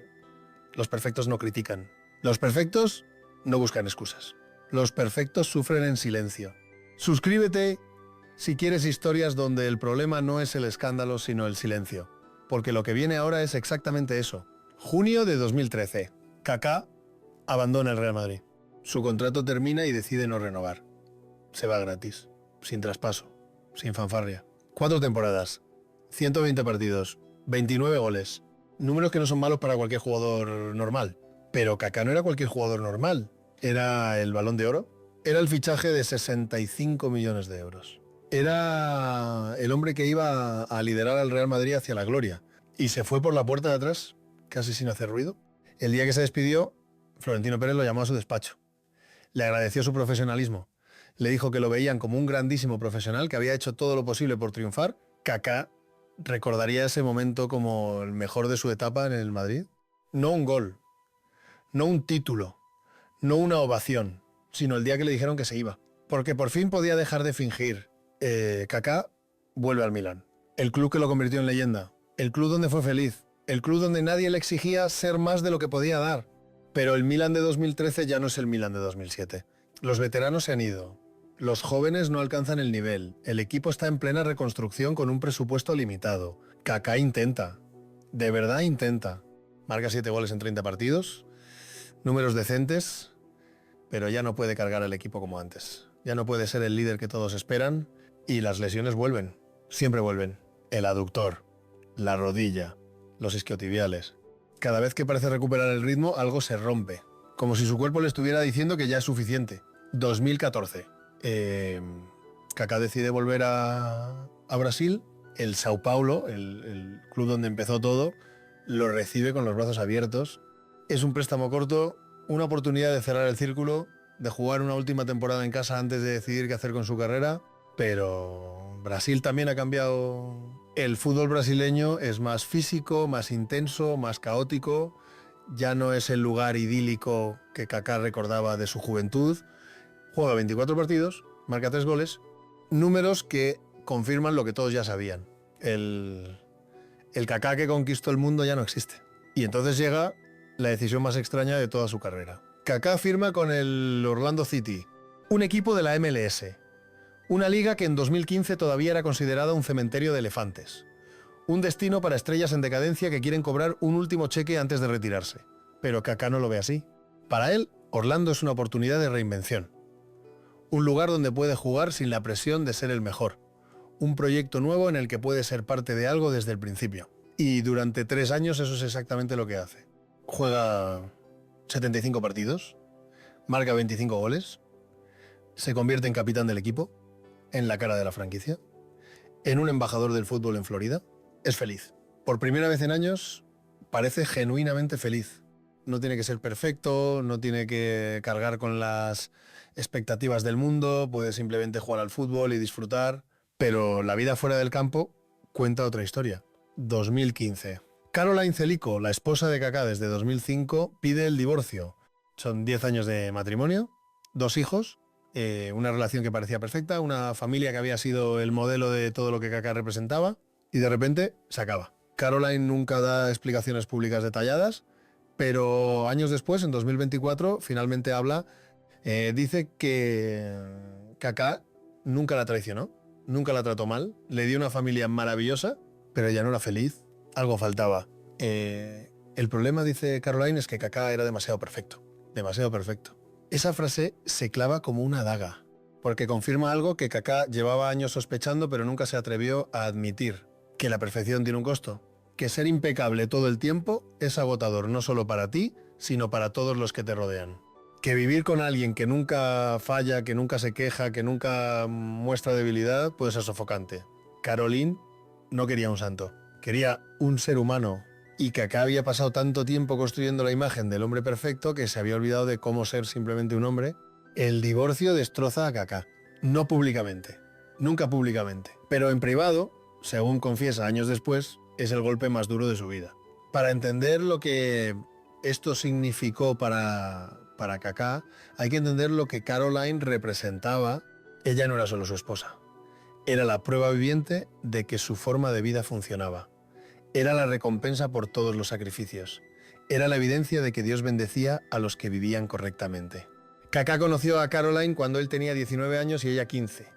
A: los perfectos no critican. Los perfectos no buscan excusas. Los perfectos sufren en silencio. Suscríbete Si quieres historias donde el problema no es el escándalo, sino el silencio. Porque lo que viene ahora es exactamente eso. Junio de 2013. Kaká abandona el Real Madrid. Su contrato termina y decide no renovar. Se va gratis, sin traspaso, sin fanfarria. 4 temporadas, 120 partidos, 29 goles. Números que no son malos para cualquier jugador normal. Pero Kaká no era cualquier jugador normal. Era el Balón de Oro. Era el fichaje de 65 millones de euros. Era el hombre que iba a liderar al Real Madrid hacia la gloria. Y se fue por la puerta de atrás, casi sin hacer ruido. El día que se despidió, Florentino Pérez lo llamó a su despacho. Le agradeció su profesionalismo. Le dijo que lo veían como un grandísimo profesional, que había hecho todo lo posible por triunfar. Kaká recordaría ese momento como el mejor de su etapa en el Madrid. No un gol, no un título, no una ovación, sino el día que le dijeron que se iba. Porque por fin podía dejar de fingir. Kaká vuelve al Milan. El club que lo convirtió en leyenda. El club donde fue feliz. El club donde nadie le exigía ser más de lo que podía dar. Pero el Milan de 2013 ya no es el Milan de 2007. Los veteranos se han ido. Los jóvenes no alcanzan el nivel. El equipo está en plena reconstrucción con un presupuesto limitado. Kaká intenta. De verdad intenta. Marca 7 goles en 30 partidos. Números decentes. Pero ya no puede cargar el equipo como antes. Ya no puede ser el líder que todos esperan. Y las lesiones vuelven. Siempre vuelven. El aductor. La rodilla. Los isquiotibiales. Cada vez que parece recuperar el ritmo, algo se rompe. Como si su cuerpo le estuviera diciendo que ya es suficiente. 2014. Kaká decide volver a Brasil. El Sao Paulo, el club donde empezó todo, lo recibe con los brazos abiertos. Es un préstamo corto, una oportunidad de cerrar el círculo, de jugar una última temporada en casa antes de decidir qué hacer con su carrera. Pero Brasil también ha cambiado. El fútbol brasileño es más físico, más intenso, más caótico. Ya no es el lugar idílico que Kaká recordaba de su juventud. Juega 24 partidos, marca 3 goles, números que confirman lo que todos ya sabían. El Kaká que conquistó el mundo ya no existe. Y entonces llega la decisión más extraña de toda su carrera. Kaká firma con el Orlando City, un equipo de la MLS. Una liga que en 2015 todavía era considerada un cementerio de elefantes. Un destino para estrellas en decadencia que quieren cobrar un último cheque antes de retirarse. Pero Kaká no lo ve así. Para él, Orlando es una oportunidad de reinvención. Un lugar donde puede jugar sin la presión de ser el mejor. Un proyecto nuevo en el que puede ser parte de algo desde el principio. Y durante 3 años eso es exactamente lo que hace. Juega 75 partidos, marca 25 goles, se convierte en capitán del equipo, en la cara de la franquicia, en un embajador del fútbol en Florida. Es feliz. Por primera vez en años parece genuinamente feliz. No tiene que ser perfecto, no tiene que cargar con las expectativas del mundo, puede simplemente jugar al fútbol y disfrutar. Pero la vida fuera del campo cuenta otra historia. 2015. Caroline Celico, la esposa de Kaká desde 2005, pide el divorcio. Son 10 años de matrimonio, 2 hijos, una relación que parecía perfecta, una familia que había sido el modelo de todo lo que Kaká representaba, y de repente se acaba. Caroline nunca da explicaciones públicas detalladas, pero años después, en 2024, finalmente habla. Dice que Kaká nunca la traicionó, nunca la trató mal, le dio una familia maravillosa, pero ella no era feliz. Algo faltaba. El problema, dice Caroline, es que Kaká era demasiado perfecto. Demasiado perfecto. Esa frase se clava como una daga, porque confirma algo que Kaká llevaba años sospechando, pero nunca se atrevió a admitir: que la perfección tiene un costo. Que ser impecable todo el tiempo es agotador, no solo para ti, sino para todos los que te rodean. Que vivir con alguien que nunca falla, que nunca se queja, que nunca muestra debilidad, puede ser sofocante. Caroline no quería un santo. Quería un ser humano, y Kaká había pasado tanto tiempo construyendo la imagen del hombre perfecto que se había olvidado de cómo ser simplemente un hombre. El divorcio destroza a Kaká, no públicamente, nunca públicamente, pero en privado, según confiesa años después, es el golpe más duro de su vida. Para entender lo que esto significó para Kaká, hay que entender lo que Caroline representaba. Ella no era solo su esposa, era la prueba viviente de que su forma de vida funcionaba. Era la recompensa por todos los sacrificios. Era la evidencia de que Dios bendecía a los que vivían correctamente. Kaká conoció a Caroline cuando él tenía 19 años y ella 15.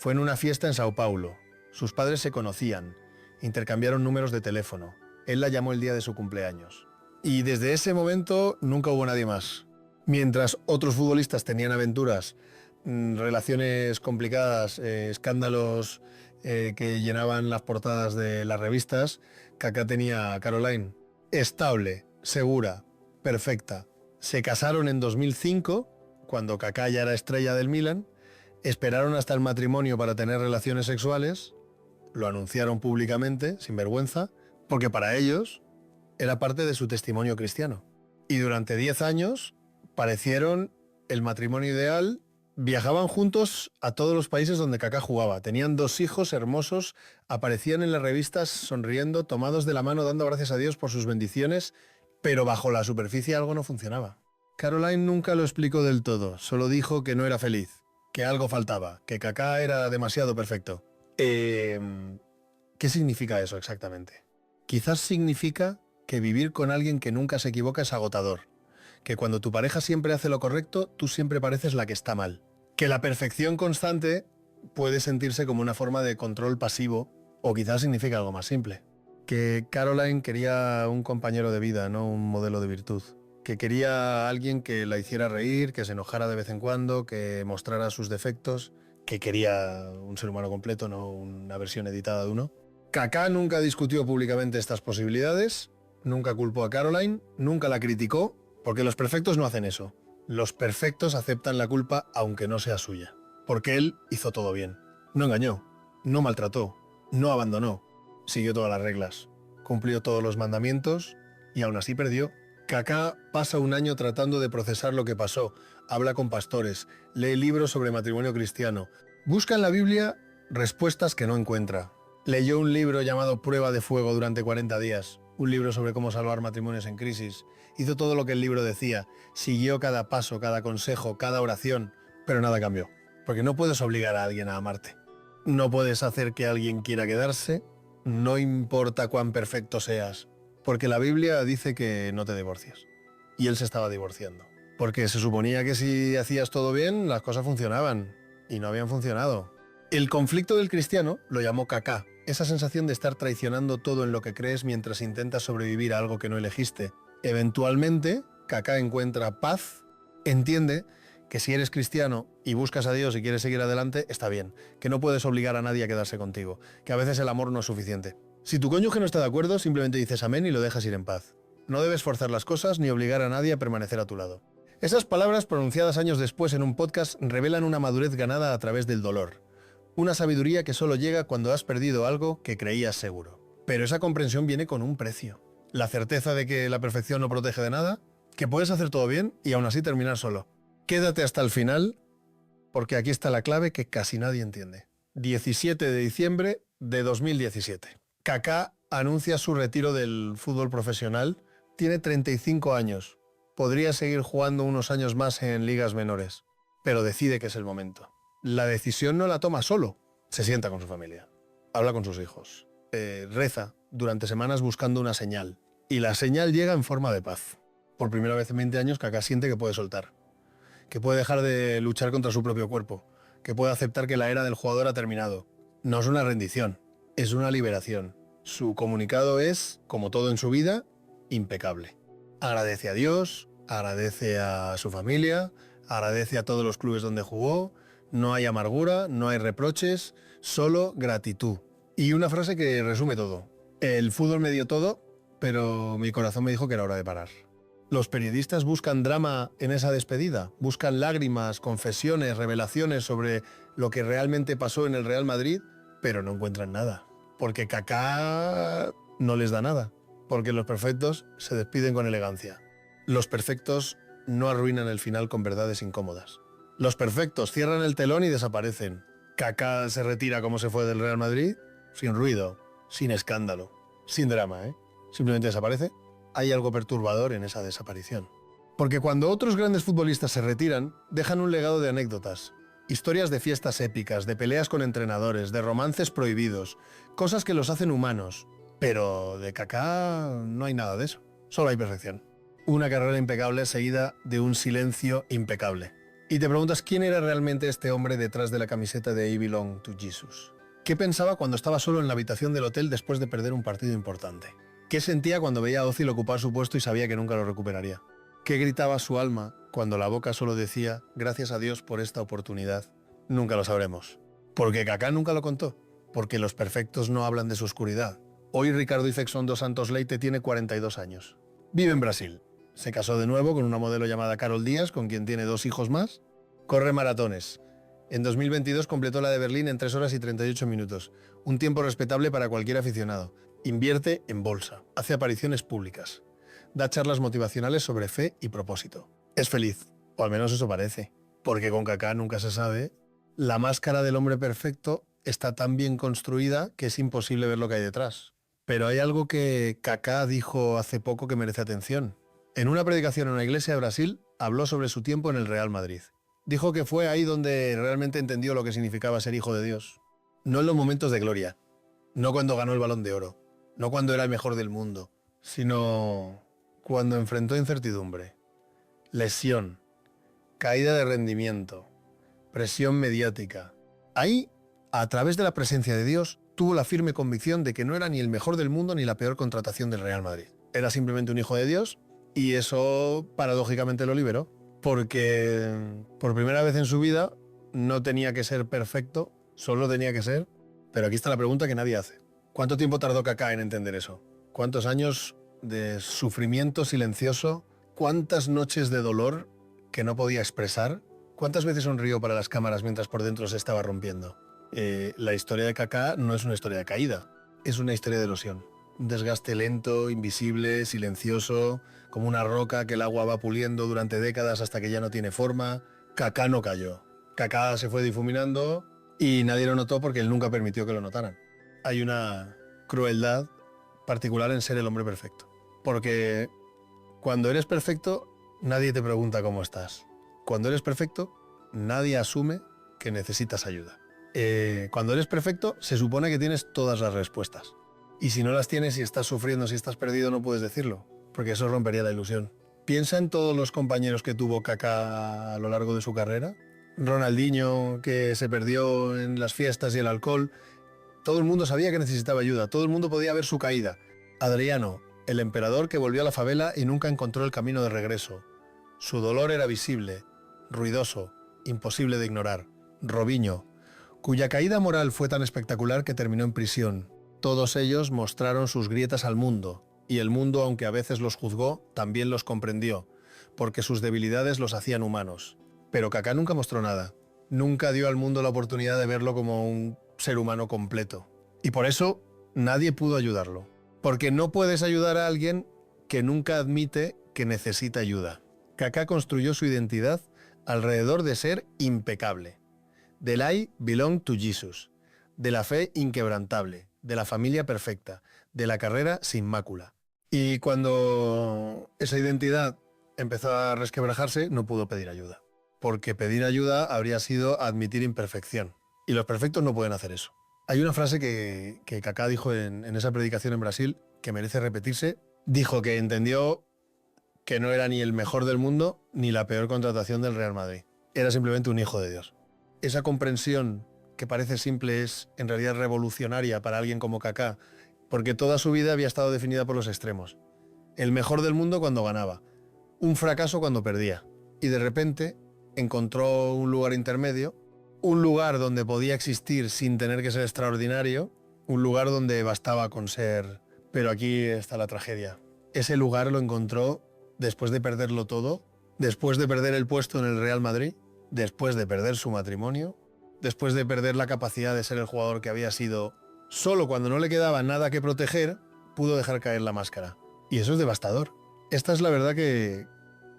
A: Fue en una fiesta en Sao Paulo. Sus padres se conocían, intercambiaron números de teléfono. Él la llamó el día de su cumpleaños. Y desde ese momento nunca hubo nadie más. Mientras otros futbolistas tenían aventuras, relaciones complicadas, escándalos que llenaban las portadas de las revistas, Kaká tenía a Caroline estable, segura, perfecta. Se casaron en 2005, cuando Kaká ya era estrella del Milan, esperaron hasta el matrimonio para tener relaciones sexuales, lo anunciaron públicamente, sin vergüenza, porque para ellos era parte de su testimonio cristiano. Y durante 10 años parecieron el matrimonio ideal. Viajaban juntos a todos los países donde Kaká jugaba. Tenían 2 hijos hermosos, aparecían en las revistas sonriendo, tomados de la mano, dando gracias a Dios por sus bendiciones, pero bajo la superficie algo no funcionaba. Caroline nunca lo explicó del todo, solo dijo que no era feliz, que algo faltaba, que Kaká era demasiado perfecto. ¿Qué significa eso exactamente? Quizás significa que vivir con alguien que nunca se equivoca es agotador. Que cuando tu pareja siempre hace lo correcto, tú siempre pareces la que está mal. Que la perfección constante puede sentirse como una forma de control pasivo, o quizás significa algo más simple. Que Caroline quería un compañero de vida, no un modelo de virtud. Que quería a alguien que la hiciera reír, que se enojara de vez en cuando, que mostrara sus defectos, que quería un ser humano completo, no una versión editada de uno. Kaká nunca discutió públicamente estas posibilidades, nunca culpó a Caroline, nunca la criticó, porque los perfectos no hacen eso. Los perfectos aceptan la culpa aunque no sea suya. Porque él hizo todo bien. No engañó, no maltrató, no abandonó. Siguió todas las reglas, cumplió todos los mandamientos y aún así perdió. Kaká pasa un año tratando de procesar lo que pasó. Habla con pastores, lee libros sobre matrimonio cristiano. Busca en la Biblia respuestas que no encuentra. Leyó un libro llamado Prueba de Fuego durante 40 días. Un libro sobre cómo salvar matrimonios en crisis. Hizo todo lo que el libro decía, siguió cada paso, cada consejo, cada oración, pero nada cambió. Porque no puedes obligar a alguien a amarte. No puedes hacer que alguien quiera quedarse, no importa cuán perfecto seas. Porque la Biblia dice que no te divorcies. Y él se estaba divorciando. Porque se suponía que si hacías todo bien, las cosas funcionaban. Y no habían funcionado. El conflicto del cristiano lo llamó Kaká. Esa sensación de estar traicionando todo en lo que crees mientras intentas sobrevivir a algo que no elegiste. Eventualmente, Kaká encuentra paz, entiende que si eres cristiano y buscas a Dios y quieres seguir adelante, está bien, que no puedes obligar a nadie a quedarse contigo, que a veces el amor no es suficiente. Si tu cónyuge no está de acuerdo, simplemente dices amén y lo dejas ir en paz. No debes forzar las cosas ni obligar a nadie a permanecer a tu lado. Esas palabras, pronunciadas años después en un podcast, revelan una madurez ganada a través del dolor. Una sabiduría que solo llega cuando has perdido algo que creías seguro. Pero esa comprensión viene con un precio. La certeza de que la perfección no protege de nada, que puedes hacer todo bien y aún así terminar solo. Quédate hasta el final, porque aquí está la clave que casi nadie entiende. 17 de diciembre de 2017. Kaká anuncia su retiro del fútbol profesional. Tiene 35 años. Podría seguir jugando unos años más en ligas menores, pero decide que es el momento. La decisión no la toma solo. Se sienta con su familia, habla con sus hijos, reza durante semanas buscando una señal. Y la señal llega en forma de paz. Por primera vez en 20 años, Kaká siente que puede soltar, que puede dejar de luchar contra su propio cuerpo, que puede aceptar que la era del jugador ha terminado. No es una rendición, es una liberación. Su comunicado es, como todo en su vida, impecable. Agradece a Dios, agradece a su familia, agradece a todos los clubes donde jugó. No hay amargura, no hay reproches, solo gratitud. Y una frase que resume todo. El fútbol me dio todo, pero mi corazón me dijo que era hora de parar. Los periodistas buscan drama en esa despedida, buscan lágrimas, confesiones, revelaciones sobre lo que realmente pasó en el Real Madrid, pero no encuentran nada. Porque Kaká no les da nada, porque los perfectos se despiden con elegancia. Los perfectos no arruinan el final con verdades incómodas. Los perfectos cierran el telón y desaparecen. Kaká se retira como se fue del Real Madrid, sin ruido, sin escándalo, sin drama, Simplemente desaparece. Hay algo perturbador en esa desaparición. Porque cuando otros grandes futbolistas se retiran, dejan un legado de anécdotas. Historias de fiestas épicas, de peleas con entrenadores, de romances prohibidos, cosas que los hacen humanos. Pero de Kaká no hay nada de eso. Solo hay perfección. Una carrera impecable seguida de un silencio impecable. Y te preguntas quién era realmente este hombre detrás de la camiseta de I Belong to Jesus. ¿Qué pensaba cuando estaba solo en la habitación del hotel después de perder un partido importante? ¿Qué sentía cuando veía a Ozil ocupar su puesto y sabía que nunca lo recuperaría? ¿Qué gritaba su alma cuando la boca solo decía gracias a Dios por esta oportunidad? Nunca lo sabremos. Porque Kaká nunca lo contó. Porque los perfectos no hablan de su oscuridad. Hoy Ricardo Ifexon dos Santos Leite tiene 42 años. Vive en Brasil. Se casó de nuevo con una modelo llamada Carol Díaz, con quien tiene 2 hijos más. Corre maratones. En 2022 completó la de Berlín en 3 horas y 38 minutos. Un tiempo respetable para cualquier aficionado. Invierte en bolsa. Hace apariciones públicas. Da charlas motivacionales sobre fe y propósito. Es feliz. O al menos eso parece. Porque con Kaká nunca se sabe. La máscara del hombre perfecto está tan bien construida que es imposible ver lo que hay detrás. Pero hay algo que Kaká dijo hace poco que merece atención. En una predicación en una iglesia de Brasil, habló sobre su tiempo en el Real Madrid. Dijo que fue ahí donde realmente entendió lo que significaba ser hijo de Dios. No en los momentos de gloria, no cuando ganó el Balón de Oro, no cuando era el mejor del mundo, sino cuando enfrentó incertidumbre, lesión, caída de rendimiento, presión mediática. Ahí, a través de la presencia de Dios, tuvo la firme convicción de que no era ni el mejor del mundo ni la peor contratación del Real Madrid. Era simplemente un hijo de Dios y eso paradójicamente lo liberó. Porque por primera vez en su vida no tenía que ser perfecto, solo tenía que ser. Pero aquí está la pregunta que nadie hace. ¿Cuánto tiempo tardó Kaká en entender eso? ¿Cuántos años de sufrimiento silencioso? ¿Cuántas noches de dolor que no podía expresar? ¿Cuántas veces sonrió para las cámaras mientras por dentro se estaba rompiendo? La historia de Kaká no es una historia de caída, es una historia de erosión. Un desgaste lento, invisible, silencioso, como una roca que el agua va puliendo durante décadas hasta que ya no tiene forma. Kaká no cayó. Kaká se fue difuminando y nadie lo notó porque él nunca permitió que lo notaran. Hay una crueldad particular en ser el hombre perfecto. Porque cuando eres perfecto, nadie te pregunta cómo estás. Cuando eres perfecto, nadie asume que necesitas ayuda. Cuando eres perfecto, se supone que tienes todas las respuestas. Y si no las tienes, si estás sufriendo, si estás perdido, no puedes decirlo, porque eso rompería la ilusión. Piensa en todos los compañeros que tuvo Kaká a lo largo de su carrera. Ronaldinho, que se perdió en las fiestas y el alcohol. Todo el mundo sabía que necesitaba ayuda, todo el mundo podía ver su caída. Adriano, el emperador que volvió a la favela y nunca encontró el camino de regreso. Su dolor era visible, ruidoso, imposible de ignorar. Robinho, cuya caída moral fue tan espectacular que terminó en prisión. Todos ellos mostraron sus grietas al mundo, y el mundo, aunque a veces los juzgó, también los comprendió, porque sus debilidades los hacían humanos. Pero Kaká nunca mostró nada. Nunca dio al mundo la oportunidad de verlo como un ser humano completo. Y por eso nadie pudo ayudarlo. Porque no puedes ayudar a alguien que nunca admite que necesita ayuda. Kaká construyó su identidad alrededor de ser impecable. Del I belong to Jesus. De la fe inquebrantable. De la familia perfecta, de la carrera sin mácula. Y cuando esa identidad empezó a resquebrajarse, no pudo pedir ayuda. Porque pedir ayuda habría sido admitir imperfección. Y los perfectos no pueden hacer eso. Hay una frase que Kaká dijo en esa predicación en Brasil, que merece repetirse. Dijo que entendió que no era ni el mejor del mundo, ni la peor contratación del Real Madrid. Era simplemente un hijo de Dios. Esa comprensión que parece simple es en realidad revolucionaria para alguien como Kaká, porque toda su vida había estado definida por los extremos. El mejor del mundo cuando ganaba, un fracaso cuando perdía, y de repente encontró un lugar intermedio, un lugar donde podía existir sin tener que ser extraordinario, un lugar donde bastaba con ser... Pero aquí está la tragedia. Ese lugar lo encontró después de perderlo todo, después de perder el puesto en el Real Madrid, después de perder su matrimonio, después de perder la capacidad de ser el jugador que había sido. Solo cuando no le quedaba nada que proteger, pudo dejar caer la máscara. Y eso es devastador. Esta es la verdad que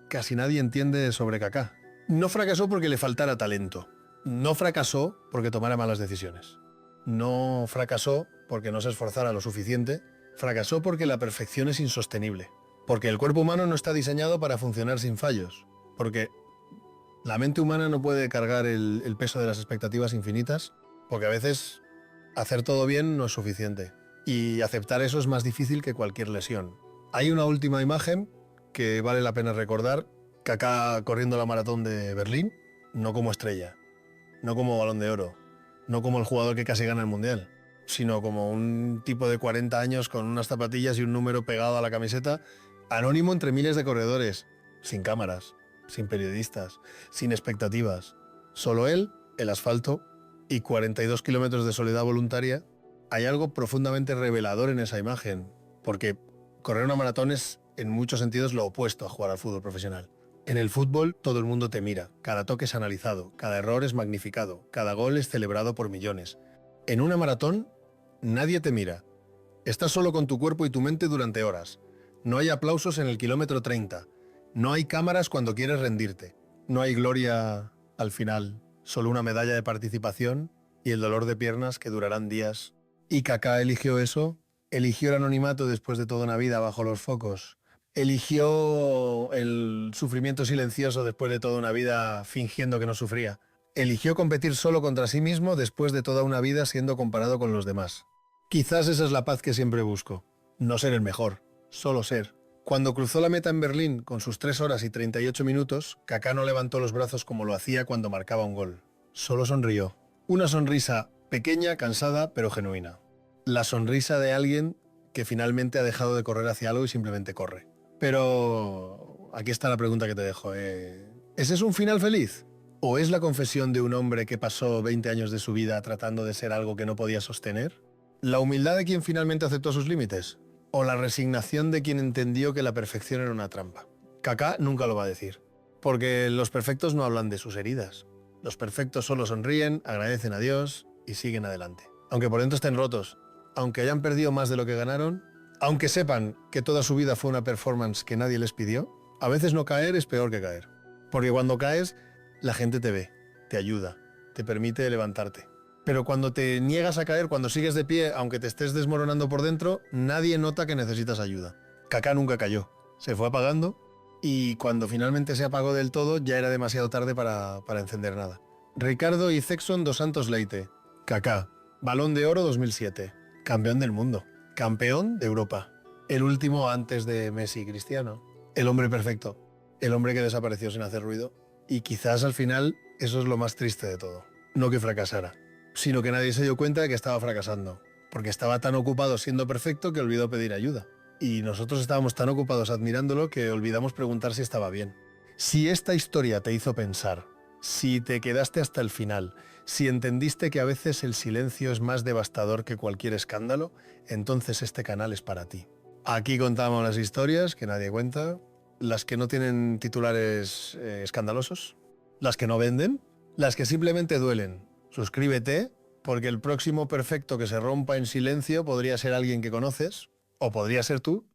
A: casi nadie entiende sobre Kaká. No fracasó porque le faltara talento. No fracasó porque tomara malas decisiones. No fracasó porque no se esforzara lo suficiente. Fracasó porque la perfección es insostenible. Porque el cuerpo humano no está diseñado para funcionar sin fallos. Porque la mente humana no puede cargar el peso de las expectativas infinitas, porque a veces hacer todo bien no es suficiente. Y aceptar eso es más difícil que cualquier lesión. Hay una última imagen que vale la pena recordar. Kaká corriendo la maratón de Berlín. no como estrella, no como Balón de Oro, no como el jugador que casi gana el Mundial, sino como un tipo de 40 años con unas zapatillas y un número pegado a la camiseta, anónimo entre miles de corredores, sin cámaras, sin periodistas, sin expectativas. Solo él, el asfalto y 42 kilómetros de soledad voluntaria. Hay algo profundamente revelador en esa imagen, porque correr una maratón es en muchos sentidos lo opuesto a jugar al fútbol profesional. En el fútbol todo el mundo te mira, cada toque es analizado, cada error es magnificado, cada gol es celebrado por millones. En una maratón nadie te mira. Estás solo con tu cuerpo y tu mente durante horas. No hay aplausos en el kilómetro 30. No hay cámaras cuando quieres rendirte. No hay gloria al final, solo una medalla de participación y el dolor de piernas que durarán días. Y Kaká eligió eso, eligió el anonimato después de toda una vida bajo los focos. Eligió el sufrimiento silencioso después de toda una vida fingiendo que no sufría. Eligió competir solo contra sí mismo después de toda una vida siendo comparado con los demás. Quizás esa es la paz que siempre busco. No ser el mejor, solo ser. Cuando cruzó la meta en Berlín con sus 3 horas y 38 minutos, Kaká no levantó los brazos como lo hacía cuando marcaba un gol. Solo sonrió. Una sonrisa pequeña, cansada, pero genuina. La sonrisa de alguien que finalmente ha dejado de correr hacia algo y simplemente corre. Pero aquí está la pregunta que te dejo. ¿Ese es un final feliz? ¿O es la confesión de un hombre que pasó 20 años de su vida tratando de ser algo que no podía sostener? ¿La humildad de quien finalmente aceptó sus límites? ¿O la resignación de quien entendió que la perfección era una trampa? Kaká nunca lo va a decir, porque los perfectos no hablan de sus heridas. Los perfectos solo sonríen, agradecen a Dios y siguen adelante. Aunque por dentro estén rotos, aunque hayan perdido más de lo que ganaron, aunque sepan que toda su vida fue una performance que nadie les pidió, a veces no caer es peor que caer. Porque cuando caes, la gente te ve, te ayuda, te permite levantarte. Pero cuando te niegas a caer, cuando sigues de pie, aunque te estés desmoronando por dentro, nadie nota que necesitas ayuda. Kaká nunca cayó, se fue apagando y cuando finalmente se apagó del todo ya era demasiado tarde para encender nada. Ricardo y Sexton dos Santos Leite. Kaká, Balón de Oro 2007, campeón del mundo, campeón de Europa, el último antes de Messi y Cristiano, el hombre perfecto, el hombre que desapareció sin hacer ruido. Y quizás al final eso es lo más triste de todo. No que fracasara, sino que nadie se dio cuenta de que estaba fracasando, porque estaba tan ocupado siendo perfecto que olvidó pedir ayuda. Y nosotros estábamos tan ocupados admirándolo que olvidamos preguntar si estaba bien. Si esta historia te hizo pensar, si te quedaste hasta el final, si entendiste que a veces el silencio es más devastador que cualquier escándalo, entonces este canal es para ti. Aquí contamos las historias que nadie cuenta, las que no tienen titulares escandalosos, las que no venden, las que simplemente duelen. Suscríbete, porque el próximo perfecto que se rompa en silencio podría ser alguien que conoces, o podría ser tú.